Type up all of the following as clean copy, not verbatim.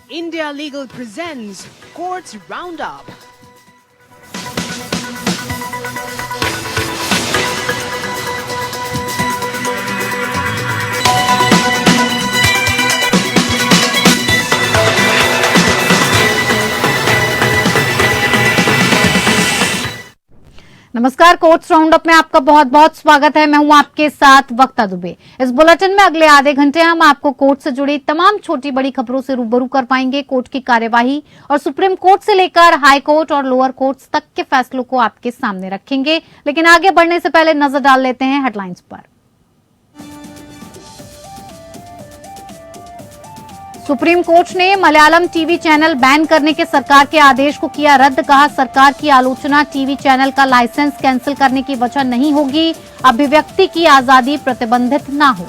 India Legal presents Courts Roundup. नमस्कार, courts roundup में आपका बहुत बहुत स्वागत है। मैं हूं आपके साथ वक्ता दुबे। इस बुलेटिन में अगले आधे घंटे हम आपको कोर्ट से जुड़ी तमाम छोटी बड़ी खबरों से रूबरू कर पाएंगे। कोर्ट की कार्यवाही और सुप्रीम कोर्ट से लेकर हाई कोर्ट और लोअर कोर्ट्स तक के फैसलों को आपके सामने रखेंगे। लेकिन आगे बढ़ने से पहले नजर डाल लेते हैं हेडलाइंस पर। सुप्रीम कोर्ट ने मलयालम टीवी चैनल बैन करने के सरकार के आदेश को किया रद्द। कहा, सरकार की आलोचना टीवी चैनल का लाइसेंस कैंसिल करने की वजह नहीं होगी। अभिव्यक्ति की आजादी प्रतिबंधित ना हो।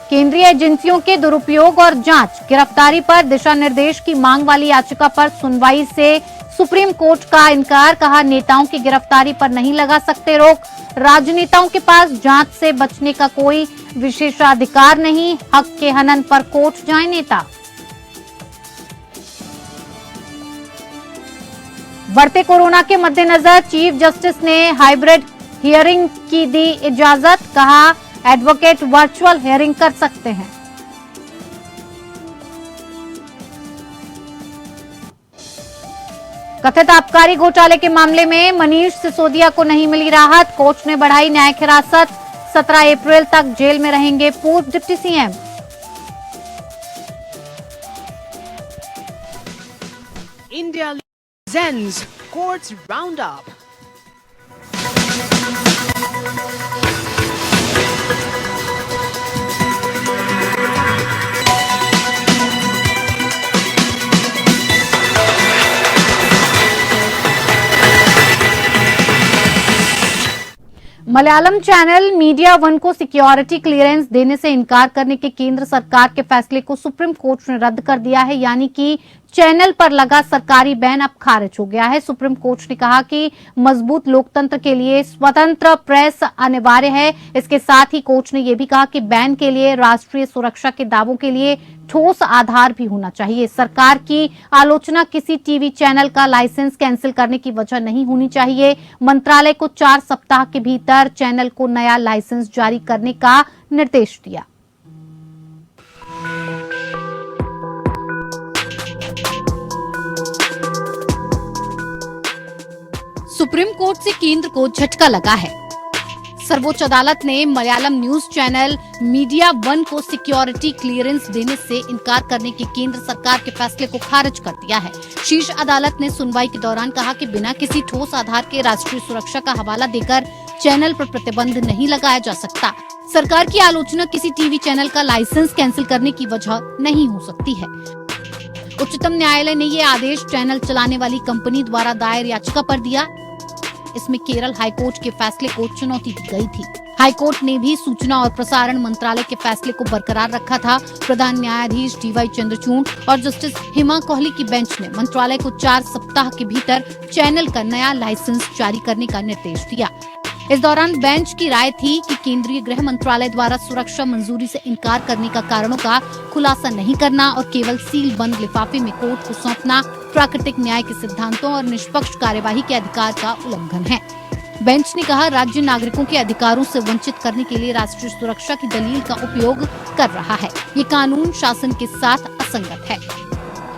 केंद्रीय एजेंसियों के दुरुपयोग और जांच, गिरफ्तारी पर दिशा निर्देश की मांग वाली याचिका पर सुनवाई से सुप्रीम कोर्ट का इनकार। कहा, नेताओं की गिरफ्तारी पर नहीं लगा सकते रोक। राजनेताओं के पास जांच से बचने का कोई विशेषाधिकार नहीं। हक के हनन पर कोर्ट जाए नेता। बढ़ते कोरोना के मद्देनजर चीफ जस्टिस ने हाइब्रिड हियरिंग की दी इजाजत। कहा, एडवोकेट वर्चुअल हियरिंग कर सकते हैं। कथित आबकारी घोटाले के मामले में मनीष सिसोदिया को नहीं मिली राहत। कोर्ट ने बढ़ाई न्यायिक हिरासत। 17 अप्रैल तक जेल में रहेंगे पूर्व deputy CM. India presents Courts Roundup. Malayalam channel media one को सिक्योरिटी क्लियरेंस देने से इनकार करने के केंद्र सरकार के फैसले को सुप्रीम कोर्ट ने रद्द कर दिया है। यानी कि चैनल पर लगा सरकारी बैन अब खारिज हो गया है। सुप्रीम कोर्ट ने कहा कि मजबूत लोकतंत्र के लिए स्वतंत्र प्रेस अनिवार्य है। इसके साथ ही कोर्ट ने यह भी कहा कि बैन के लिए राष्ट्रीय सुरक्षा के दावों के लिए ठोस आधार भी होना चाहिए। सरकार की आलोचना किसी टीवी चैनल का लाइसेंस कैंसिल करने की वजह नहीं होनी चाहिए। मंत्रालय को 4 सप्ताह के भीतर चैनल को नया लाइसेंस जारी करने का निर्देश दिया। सुप्रीम कोर्ट से केंद्र को झटका लगा है। सर्वोच्च अदालत ने Malayalam news channel media one को सिक्योरिटी क्लियरेंस देने से इनकार करने के केंद्र सरकार के फैसले को खारिज कर दिया है। शीर्ष अदालत ने सुनवाई के दौरान कहा कि बिना किसी ठोस आधार के राष्ट्रीय सुरक्षा का हवाला देकर चैनल पर प्रतिबंध नहीं लगाया जा सकता। सरकार की आलोचना किसी टीवी चैनल का लाइसेंस कैंसिल करने की वजह नहीं हो सकती है। उच्चतम न्यायालय ने ये आदेश चैनल चलाने वाली कंपनी द्वारा दायर याचिका पर दिया। इसमें केरल हाईकोर्ट के फैसले को चुनौती दी गई थी। हाईकोर्ट ने भी सूचना और प्रसारण मंत्रालय के फैसले को बरकरार रखा था। प्रधान न्यायाधीश DY चंद्रचूड़ और जस्टिस हिमा कोहली की बेंच ने मंत्रालय को 4 सप्ताह के भीतर चैनल का नया लाइसेंस जारी करने का निर्देश दिया। इस दौरान बेंच की राय थी कि केंद्रीय गृह मंत्रालय द्वारा सुरक्षा मंजूरी से इनकार करने का कारणों का खुलासा नहीं करना और केवल सील बंद लिफाफे में कोर्ट को सौंपना प्राकृतिक न्याय के सिद्धांतों और निष्पक्ष कार्यवाही के अधिकार का उल्लंघन है। बेंच ने कहा, राज्य नागरिकों के अधिकारों से वंचित करने के लिए राष्ट्रीय सुरक्षा की दलील का उपयोग कर रहा है। ये कानून शासन के साथ असंगत है।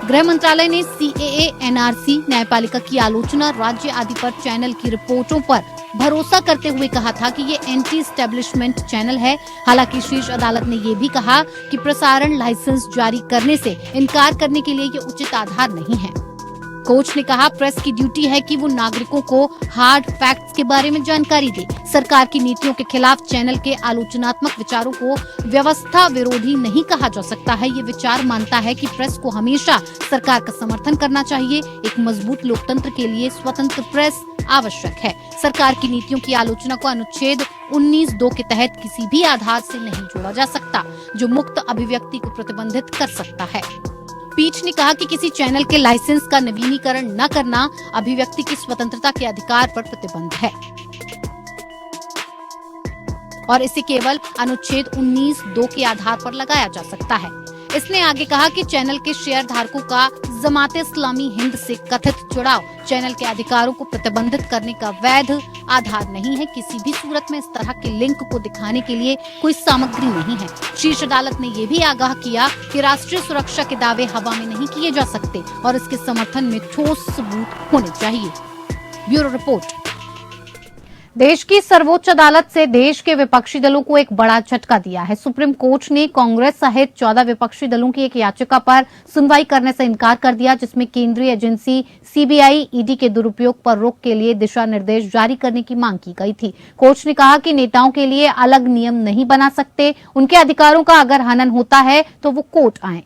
गृह मंत्रालय ने CAA, NRC, न्यायपालिका की आलोचना, राज्य आदि पर चैनल की रिपोर्टों पर भरोसा करते हुए कहा था कि ये एंटी एस्टेब्लिशमेंट चैनल है। हालांकि शीर्ष अदालत ने ये भी कहा कि प्रसारण लाइसेंस जारी करने से इनकार करने के लिए ये उचित आधार नहीं है। कोर्ट ने कहा, प्रेस की ड्यूटी है कि वो नागरिकों को हार्ड फैक्ट्स के बारे में जानकारी दे। सरकार की नीतियों के खिलाफ चैनल के आलोचनात्मक विचारों को व्यवस्था विरोधी नहीं कहा जा सकता है। ये विचार मानता है कि प्रेस को हमेशा सरकार का समर्थन करना चाहिए। एक मजबूत लोकतंत्र के लिए स्वतंत्र प्रेस आवश्यक है। सरकार की नीतियों की आलोचना को अनुच्छेद 19(2) के तहत किसी भी आधार से नहीं जोड़ा जा सकता, जो मुक्त अभिव्यक्ति को प्रतिबंधित कर सकता है। पीठ ने कहा कि किसी चैनल के लाइसेंस का नवीनीकरण न करना अभिव्यक्ति की स्वतंत्रता के अधिकार पर प्रतिबंध है। और इसे केवल अनुच्छेद 19(2) के आधार पर लगाया जा सकता है। इसने आगे कहा कि चैनल के शेयर धारकों का जमात इस्लामी हिंद से कथित जुड़ाव चैनल के अधिकारों को प्रतिबंधित करने का वैध आधार नहीं है। किसी भी सूरत में इस तरह के लिंक को दिखाने के लिए कोई सामग्री नहीं है। शीर्ष अदालत ने ये भी आगाह किया कि राष्ट्रीय सुरक्षा के दावे हवा में नहीं किए जा सकते और इसके समर्थन में ठोस सबूत होने चाहिए। Bureau report. देश की सर्वोच्च अदालत से देश के विपक्षी दलों को एक बड़ा झटका दिया है। सुप्रीम कोर्ट ने कांग्रेस सहित 14 विपक्षी दलों की एक याचिका पर सुनवाई करने से इनकार कर दिया, जिसमें केंद्रीय एजेंसी सीबीआई ईडी के दुरुपयोग पर रोक के लिए दिशा निर्देश जारी करने की मांग की गई थी। कोर्ट ने कहा कि नेताओं के लिए अलग नियम नहीं बना सकते, उनके अधिकारों का अगर हनन होता है तो वो कोर्ट आए।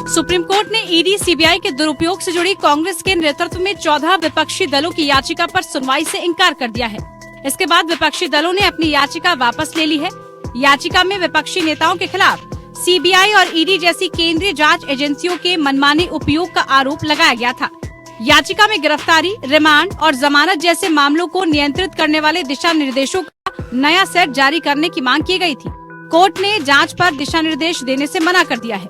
सुप्रीम कोर्ट ने ईडी सीबीआई के दुरुपयोग से जुड़ी कांग्रेस के नेतृत्व में 14 विपक्षी दलों की याचिका पर सुनवाई से इनकार कर दिया है। इसके बाद विपक्षी दलों ने अपनी याचिका वापस ले ली है। याचिका में विपक्षी नेताओं के खिलाफ सीबीआई और ईडी जैसी केंद्रीय जांच एजेंसियों के मनमाने उपयोग का आरोप लगाया गया था। याचिका में गिरफ्तारी, रिमांड और जमानत जैसे मामलों को नियंत्रित करने वाले दिशा निर्देशों का नया सेट जारी करने की मांग की गयी थी। कोर्ट ने जाँच पर दिशा निर्देश देने से मना कर दिया है।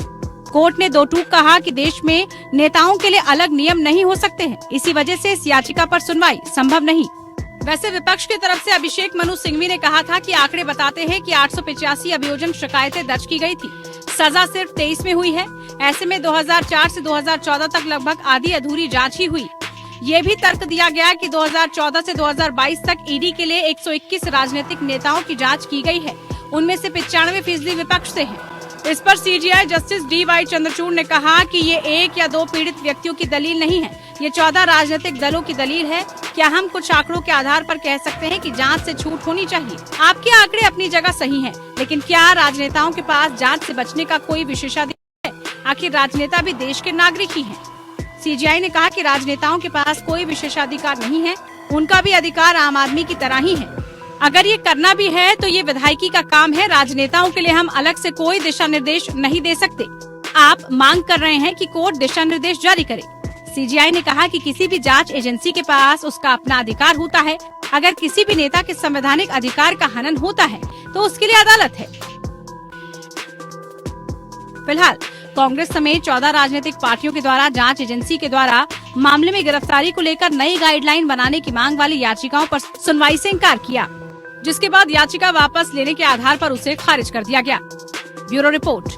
कोर्ट ने दो टूक कहा कि देश में नेताओं के लिए अलग नियम नहीं हो सकते हैं, इसी वजह से इस याचिका पर सुनवाई संभव नहीं। वैसे विपक्ष की तरफ से अभिषेक मनु सिंघवी ने कहा था कि आंकड़े बताते हैं कि 885 अभियोजन शिकायतें दर्ज की गई थी, सजा सिर्फ 23 में हुई है। ऐसे में 2004 से 2014 तक लगभग आधी अधूरी जाँच ही हुई। ये भी तर्क दिया गया कि 2014 से 2022 तक ईडी के लिए 121 राजनीतिक नेताओं की जाँच की गयी है, उनमें से 95% विपक्ष से है। इस पर सीजीआई जस्टिस डी.वाई. चंद्रचूड़ ने कहा कि ये एक या दो पीड़ित व्यक्तियों की दलील नहीं है, ये 14 राजनीतिक दलों की दलील है। क्या हम कुछ आंकड़ों के आधार पर कह सकते हैं कि जांच से छूट होनी चाहिए? आपके आंकड़े अपनी जगह सही हैं, लेकिन क्या राजनेताओं के पास जांच से बचने का कोई विशेषाधिकार है? आखिर राजनेता भी देश के नागरिक ही हैं। सीजीआई ने कहा कि राजनेताओं के पास कोई विशेषाधिकार नहीं है, उनका भी अधिकार आम आदमी की तरह ही है। अगर ये करना भी है तो ये विधायकी का काम है। राजनेताओं के लिए हम अलग से कोई दिशा निर्देश नहीं दे सकते। आप मांग कर रहे हैं कि कोर्ट दिशा निर्देश जारी करे। सीजीआई ने कहा कि किसी भी जांच एजेंसी के पास उसका अपना अधिकार होता है। अगर किसी भी नेता के संवैधानिक अधिकार का हनन होता है तो उसके लिए अदालत है। फिलहाल कांग्रेस समेत 14 राजनीतिक पार्टियों के द्वारा जांच एजेंसी के द्वारा मामले में गिरफ्तारी को लेकर नई गाइडलाइन बनाने की मांग वाली याचिकाओं पर सुनवाई से इनकार किया, जिसके बाद याचिका वापस लेने के आधार पर उसे खारिज कर दिया गया। Bureau report.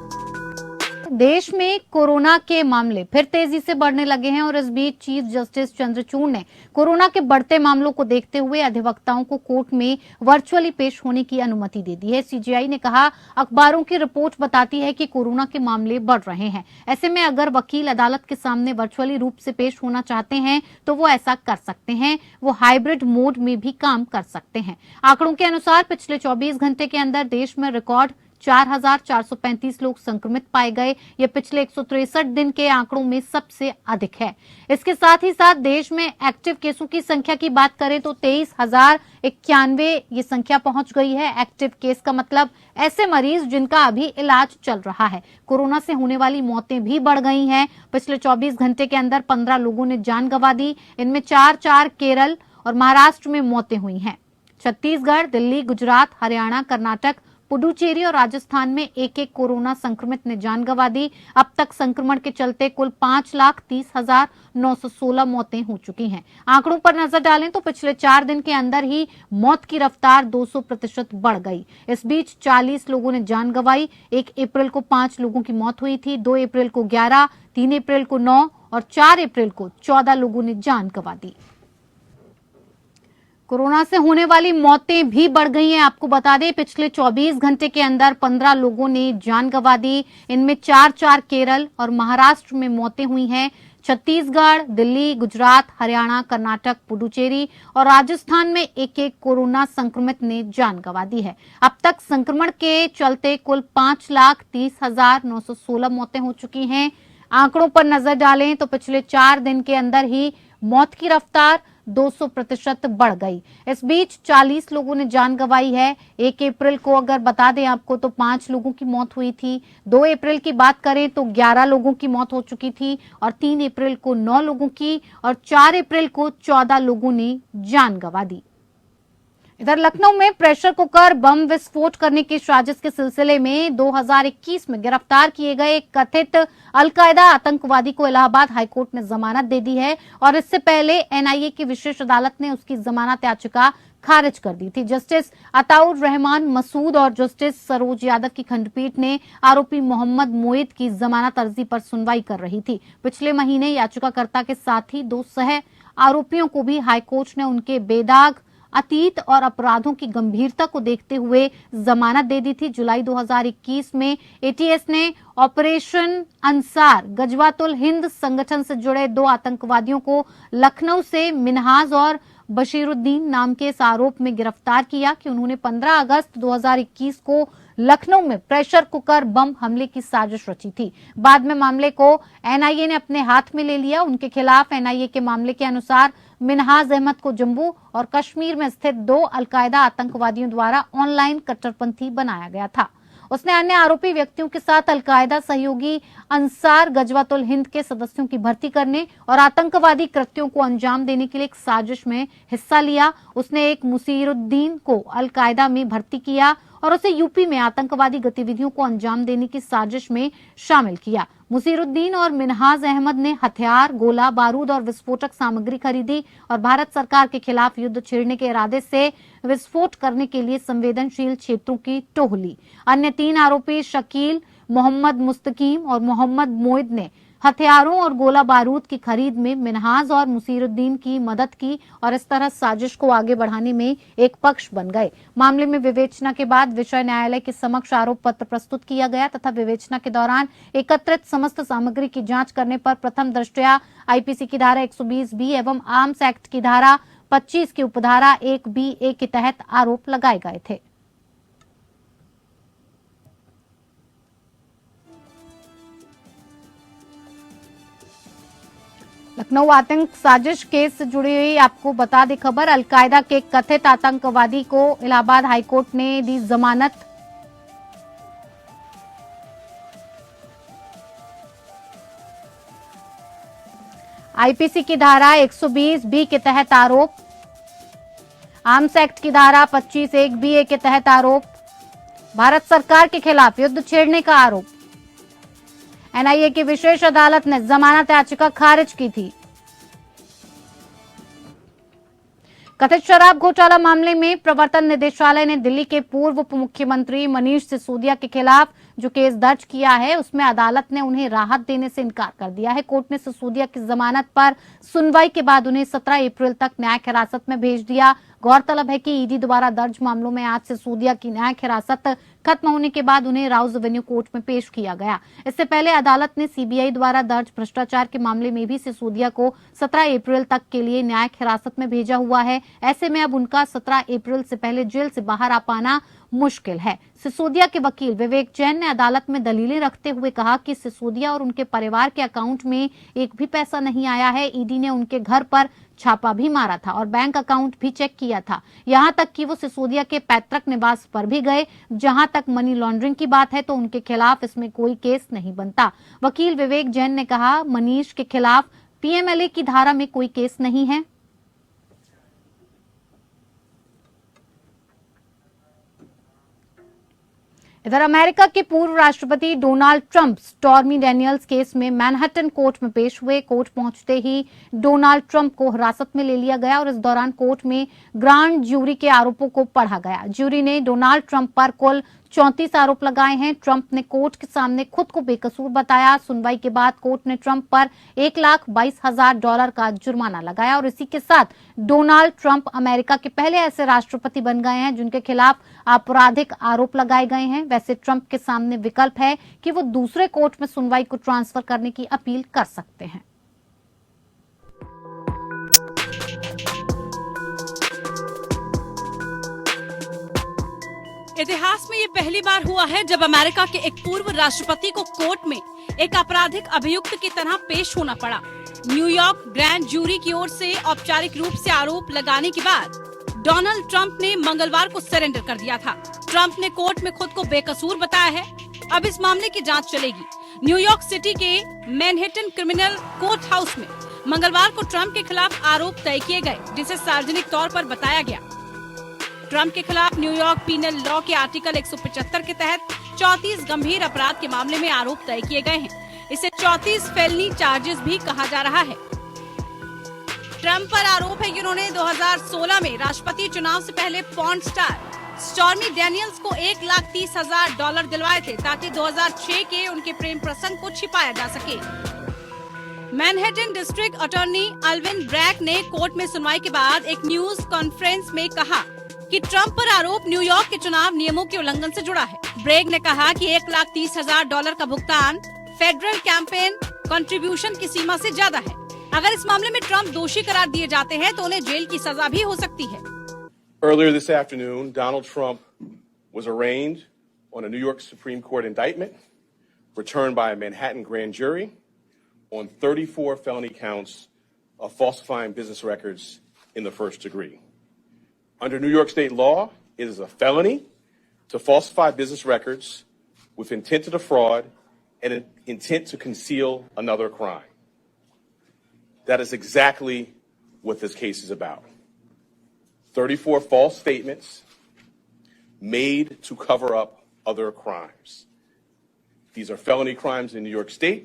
देश में कोरोना के मामले फिर तेजी से बढ़ने लगे हैं और इस बीच चीफ जस्टिस चंद्रचूड़ ने कोरोना के बढ़ते मामलों को देखते हुए अधिवक्ताओं को कोर्ट में वर्चुअली पेश होने की अनुमति दे दी है। सीजीआई ने कहा, अखबारों की रिपोर्ट बताती है कि कोरोना के मामले बढ़ रहे हैं। ऐसे में अगर वकील अदालत के सामने वर्चुअली रूप से पेश होना चाहते हैं तो वो ऐसा कर सकते हैं। वो हाइब्रिड मोड में भी काम कर सकते हैं। आंकड़ों के अनुसार पिछले 24 घंटे के अंदर देश में रिकॉर्ड 4,435 लोग संक्रमित पाए गए। ये पिछले 163 दिन के आंकड़ों में सबसे अधिक है। इसके साथ ही साथ देश में एक्टिव केसों की संख्या की बात करें तो 23,091 ये संख्या पहुंच गई है। एक्टिव केस का मतलब ऐसे मरीज जिनका अभी इलाज चल रहा है। कोरोना से होने वाली मौतें भी बढ़ गई हैं। पिछले 24 घंटे के अंदर 15 लोगों ने जान गंवा दी। इनमें 4 केरल और महाराष्ट्र में मौतें हुई हैं। छत्तीसगढ़, दिल्ली, गुजरात, हरियाणा, कर्नाटक, पुडुचेरी और राजस्थान में एक कोरोना संक्रमित ने जान गंवा दी। अब तक संक्रमण के चलते कुल 5,30,916 मौतें हो चुकी हैं। आंकड़ों पर नजर डालें तो पिछले 4 दिन के अंदर ही मौत की रफ्तार 200% बढ़ गई। इस बीच 40 लोगों ने जान गंवाई। 1 अप्रैल को 5 लोगों की मौत हुई थी, 2 अप्रैल को 11, 3 अप्रैल को 9 और 4 अप्रैल को 14 लोगों ने जान गंवा दी। कोरोना से होने वाली मौतें भी बढ़ गई हैं। आपको बता दें, पिछले 24 घंटे के अंदर 15 लोगों ने जान गंवा दी। इनमें 4 केरल और महाराष्ट्र में मौतें हुई हैं। छत्तीसगढ़, दिल्ली, गुजरात, हरियाणा, कर्नाटक, पुडुचेरी और राजस्थान में एक कोरोना संक्रमित ने जान गंवा दी है। अब तक संक्रमण के चलते कुल 5,30,916 मौतें हो चुकी हैं। आंकड़ों पर नजर डालें तो पिछले 4 दिन के अंदर ही मौत की रफ्तार 200% बढ़ गई। इस बीच 40 लोगों ने जान गंवाई है। 1 अप्रैल को अगर बता दें आपको तो 5 लोगों की मौत हुई थी। 2 अप्रैल की बात करें तो 11 लोगों की मौत हो चुकी थी और 3 अप्रैल को 9 लोगों की और 4 अप्रैल को 14 लोगों ने जान गंवा दी। इधर लखनऊ में प्रेशर कुकर बम विस्फोट करने की साजिश के सिलसिले में 2021 में गिरफ्तार किए गए एक कथित अलकायदा आतंकवादी को इलाहाबाद हाईकोर्ट ने जमानत दे दी है और इससे पहले एनआईए की विशेष अदालत ने उसकी जमानत याचिका खारिज कर दी थी। जस्टिस अताउर रहमान मसूद और जस्टिस सरोज यादव की खंडपीठ ने आरोपी मोहम्मद मोइद की जमानत अर्जी पर सुनवाई कर रही थी। पिछले महीने याचिकाकर्ता के साथ ही 2 सह आरोपियों को भी हाईकोर्ट ने उनके बेदाग अतीत और अपराधों की गंभीरता को देखते हुए जमानत दे दी थी। जुलाई 2021 में एटीएस ने ऑपरेशन अंसार गजवातुल हिंद संगठन से जुड़े 2 आतंकवादियों को लखनऊ से मिनहाज और बशीरुद्दीन नाम के इस आरोप में गिरफ्तार किया कि उन्होंने 15 अगस्त 2021 को लखनऊ में प्रेशर कुकर बम हमले की साजिश रची थी। बाद में मामले को एनआईए ने अपने हाथ में ले लिया। उनके खिलाफ एनआईए के मामले के अनुसार मिनहाज अहमद को जम्मू और कश्मीर में स्थित 2 अलकायदा आतंकवादियों द्वारा ऑनलाइन कट्टरपंथी बनाया गया था। उसने अन्य आरोपी व्यक्तियों के साथ अलकायदा सहयोगी अंसार गजवातुल हिंद के सदस्यों की भर्ती करने और आतंकवादी कृत्यों को अंजाम देने के लिए एक साजिश में हिस्सा लिया। उसने एक मुसीरुद्दीन को अलकायदा में भर्ती किया और उसे यूपी में आतंकवादी गतिविधियों को अंजाम देने की साजिश में शामिल किया। मुसीरुद्दीन और मिनहाज अहमद ने हथियार, गोला बारूद और विस्फोटक सामग्री खरीदी और भारत सरकार के खिलाफ युद्ध छेड़ने के इरादे से विस्फोट करने के लिए संवेदनशील क्षेत्रों की टोह ली। अन्य 3 आरोपी शकील, मोहम्मद मुस्तकीम और मोहम्मद मोइद ने हथियारों और गोला बारूद की खरीद में मिनहाज और मुसीरुद्दीन की मदद की और इस तरह साजिश को आगे बढ़ाने में एक पक्ष बन गए। मामले में विवेचना के बाद विषय न्यायालय के समक्ष आरोप पत्र प्रस्तुत किया गया तथा विवेचना के दौरान एकत्रित समस्त सामग्री की जांच करने पर प्रथम दृष्टया आईपीसी की धारा 120 बी एवं आर्म्स एक्ट की धारा 25 की उपधारा 1 बी ए के तहत आरोप लगाए गए थे। लखनऊ आतंक साजिश केस से जुड़ी हुई आपको बता दें खबर। अलकायदा के कथित आतंकवादी को इलाहाबाद हाईकोर्ट ने दी जमानत। आईपीसी की धारा 120 बी के तहत आरोप, आर्म्स एक्ट की धारा 25 1 बी ए के तहत आरोप, भारत सरकार के खिलाफ युद्ध छेड़ने का आरोप। एनआईए की विशेष अदालत ने जमानत याचिका खारिज की थी। कथित शराब घोटाला मामले में प्रवर्तन निदेशालय ने दिल्ली के पूर्व उप मुख्यमंत्री मनीष सिसोदिया के खिलाफ जो केस दर्ज किया है उसमें अदालत ने उन्हें राहत देने से इनकार कर दिया है। कोर्ट ने सिसोदिया की जमानत पर सुनवाई के बाद उन्हें 17 अप्रैल तक न्यायिक हिरासत में भेज दिया। गौरतलब है कि ईडी द्वारा दर्ज मामलों में आज सिसोदिया की न्यायिक हिरासत खत्म होने के बाद उन्हें राउज एवेन्यू कोर्ट में पेश किया गया। इससे पहले अदालत ने सीबीआई द्वारा दर्ज भ्रष्टाचार के मामले में भी सिसोदिया को 17 अप्रैल तक के लिए न्यायिक हिरासत में भेजा हुआ है। ऐसे में अब उनका 17 अप्रैल से पहले जेल से बाहर आ पाना मुश्किल है। सिसोदिया के वकील विवेक जैन ने अदालत में दलीलें रखते हुए कहा कि सिसोदिया और उनके परिवार के अकाउंट में एक भी पैसा नहीं आया है। ईडी ने उनके घर पर छापा भी मारा था और बैंक अकाउंट भी चेक किया था। यहां तक कि वो सिसोदिया के पैतृक निवास पर भी गए। जहां तक मनी लॉन्ड्रिंग की बात है तो उनके खिलाफ इसमें कोई केस नहीं बनता। वकील विवेक जैन ने कहा, मनीष के खिलाफ पीएमएलए की धारा में कोई केस नहीं है। इधर अमेरिका के पूर्व राष्ट्रपति Donald Trump stormy Daniels case में मैनहट्टन कोर्ट में पेश हुए। कोर्ट पहुंचते ही डोनाल्ड ट्रंप को हिरासत में ले लिया गया और इस दौरान कोर्ट में ग्रांड ज्यूरी के आरोपों को पढ़ा गया। ज्यूरी ने डोनाल्ड ट्रंप पर कुल 34 आरोप लगाए हैं। ट्रंप ने कोर्ट के सामने खुद को बेकसूर बताया। सुनवाई के बाद कोर्ट ने ट्रंप पर $1,22,000 का जुर्माना लगाया और इसी के साथ डोनाल्ड ट्रंप अमेरिका के पहले ऐसे राष्ट्रपति बन गए हैं जिनके खिलाफ आपराधिक आरोप लगाए गए हैं। वैसे ट्रंप के सामने विकल्प है कि वो दूसरे कोर्ट में सुनवाई को ट्रांसफर करने की अपील कर सकते हैं। इतिहास में ये पहली बार हुआ है जब अमेरिका के एक पूर्व राष्ट्रपति को कोर्ट में एक आपराधिक अभियुक्त की तरह पेश होना पड़ा। न्यूयॉर्क ग्रैंड जूरी की ओर से औपचारिक रूप से आरोप लगाने के बाद डोनाल्ड ट्रंप ने मंगलवार को सरेंडर कर दिया था। ट्रंप ने कोर्ट में खुद को बेकसूर बताया है। अब इस मामले की जांच चलेगी। न्यूयॉर्क सिटी के मैनहट्टन क्रिमिनल कोर्ट हाउस में मंगलवार को ट्रंप के खिलाफ आरोप तय किए गए, जिसे सार्वजनिक तौर पर बताया गया। ट्रंप के खिलाफ न्यूयॉर्क पीनल लॉ के आर्टिकल 175 के तहत 34 गंभीर अपराध के मामले में आरोप तय किए गए हैं। इसे 34 फेलनी चार्जेस भी कहा जा रहा है। ट्रंप पर आरोप है कि उन्होंने 2016 में राष्ट्रपति चुनाव से पहले पॉर्न स्टार स्टॉर्मी डैनियल्स को $1,30,000 दिलवाए थे, ताकि 2006 के उनके प्रेम प्रसंग को छिपाया जा सके। मैनहट्टन डिस्ट्रिक्ट अटॉर्नी अल्विन ब्रैक ने कोर्ट में सुनवाई के बाद एक न्यूज कॉन्फ्रेंस में कहा कि ट्रंप पर आरोप न्यूयॉर्क के चुनाव नियमों के उल्लंघन से जुड़ा है। ब्रैक ने कहा कि $1,30,000 का भुगतान फेडरल कैंपेन कंट्रीब्यूशन की सीमा से ज्यादा है। अगर इस मामले में ट्रंप दोषी करार दिए जाते हैं तो उन्हें जेल की सजा भी हो सकती है। Earlier this afternoon, Donald Trump was arraigned on a New York Supreme Court indictment returned by a Manhattan grand jury on 34 felony counts of falsifying business records in the first degree. Under New York state law, it is a felony to falsify business records with intent to defraud and an intent to conceal another crime. That is exactly what this case is about. 34 false statements made to cover up other crimes. These are felony crimes in New York State.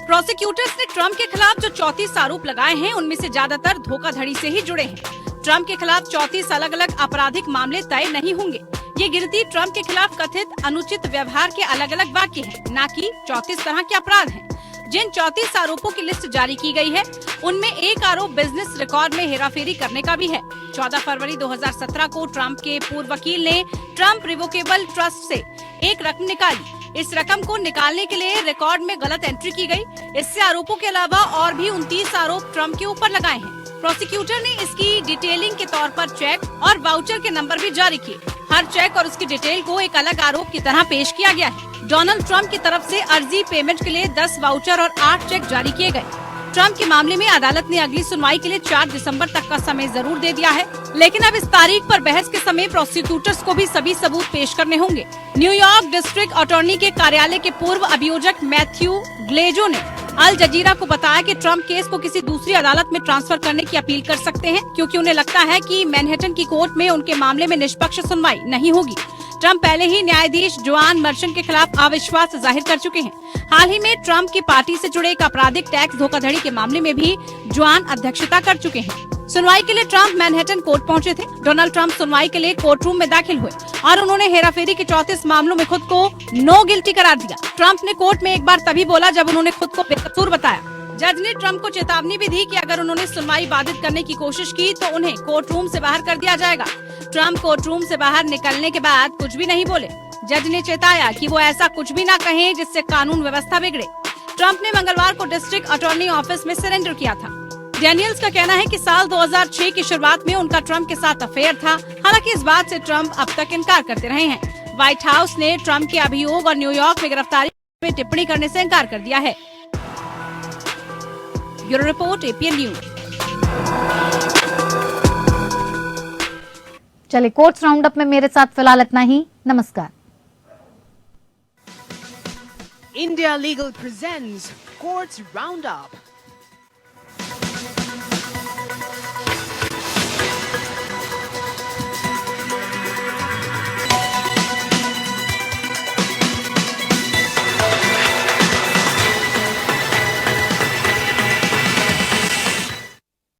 Prosecutors ने Trump के खिलाफ जो 34 आरोप लगाए हैं, उनमें से ज्यादातर धोखाधड़ी से ही जुड़े हैं। ट्रंप के खिलाफ 34 अलग अलग आपराधिक मामले तय नहीं होंगे। ये गिनती ट्रंप के खिलाफ कथित अनुचित व्यवहार के अलग अलग वाक्य हैं, न कि 34 तरह के अपराध हैं। जिन 34 आरोपों की लिस्ट जारी की गई है, उनमें एक आरोप बिजनेस रिकॉर्ड में हेराफेरी करने का भी है। 14 फरवरी 2017 को ट्रंप के पूर्व वकील ने ट्रंप रिवोकेबल ट्रस्ट से एक रकम निकाली। इस रकम को निकालने के लिए रिकॉर्ड में गलत एंट्री की गई। इससे आरोपों के अलावा और भी 29 आरोप ट्रंप के ऊपर लगाए हैं। प्रोसिक्यूटर ने इसकी डिटेलिंग के तौर पर चेक और वाउचर के नंबर भी जारी किए। हर चेक और उसकी डिटेल को एक अलग आरोप की तरह पेश किया गया है। डोनाल्ड ट्रंप की तरफ से अर्जी पेमेंट के लिए 10 वाउचर और 8 चेक जारी किए गए। ट्रंप के मामले में अदालत ने अगली सुनवाई के लिए 4 दिसंबर तक का समय जरूर दे दिया है, लेकिन अब इस तारीख पर बहस के समय प्रोसिक्यूटर्स को भी सभी सबूत पेश करने होंगे। न्यूयॉर्क डिस्ट्रिक्ट अटॉर्नी के कार्यालय के पूर्व अभियोजक मैथ्यू ग्लेजो ने अल जजीरा को बताया कि ट्रंप केस को किसी दूसरी अदालत में ट्रांसफर करने की अपील कर सकते हैं, क्योंकि उन्हें लगता है कि मैनहट्टन की कोर्ट में उनके मामले में निष्पक्ष सुनवाई नहीं होगी। ट्रंप पहले ही न्यायाधीश जोआन मर्चेंट के खिलाफ अविश्वास जाहिर कर चुके हैं। हाल ही में ट्रंप की पार्टी से जुड़े एक आपराधिक टैक्स धोखाधड़ी के मामले में भी जोआन अध्यक्षता कर चुके हैं। सुनवाई के लिए ट्रंप मैनहट्टन कोर्ट पहुंचे थे। डोनाल्ड ट्रंप सुनवाई के लिए कोर्ट रूम में दाखिल हुए और उन्होंने हेराफेरी के 34 मामलों में खुद को नो गिल्टी करार दिया। ट्रंप ने कोर्ट में एक बार तभी बोला जब उन्होंने खुद को बेकसूर बताया। जज ने ट्रंप को चेतावनी भी दी कि अगर उन्होंने सुनवाई बाधित करने की कोशिश की तो उन्हें कोर्ट रूम से बाहर कर दिया जाएगा। ट्रंप कोर्ट रूम से बाहर निकलने के बाद कुछ भी नहीं बोले। जज ने चेताया कि वो ऐसा कुछ भी ना कहें जिससे कानून व्यवस्था बिगड़े। ट्रंप ने मंगलवार को डिस्ट्रिक्ट अटॉर्नी ऑफिस में सरेंडर किया था। डैनियल्स का कहना है कि साल 2006 की शुरुआत में उनका ट्रंप के साथ अफेयर था। हालांकि इस बात से ट्रंप अब तक इनकार करते रहे हैं। व्हाइट हाउस ने ट्रंप के अभियोग और न्यूयॉर्क में गिरफ्तारी में टिप्पणी करने से इनकार कर दिया है। Bureau report, APN news. चलिए, कोर्ट्स राउंड अप में मेरे साथ फिलहाल इतना ही। नमस्कार। India Legal presents Courts Roundup.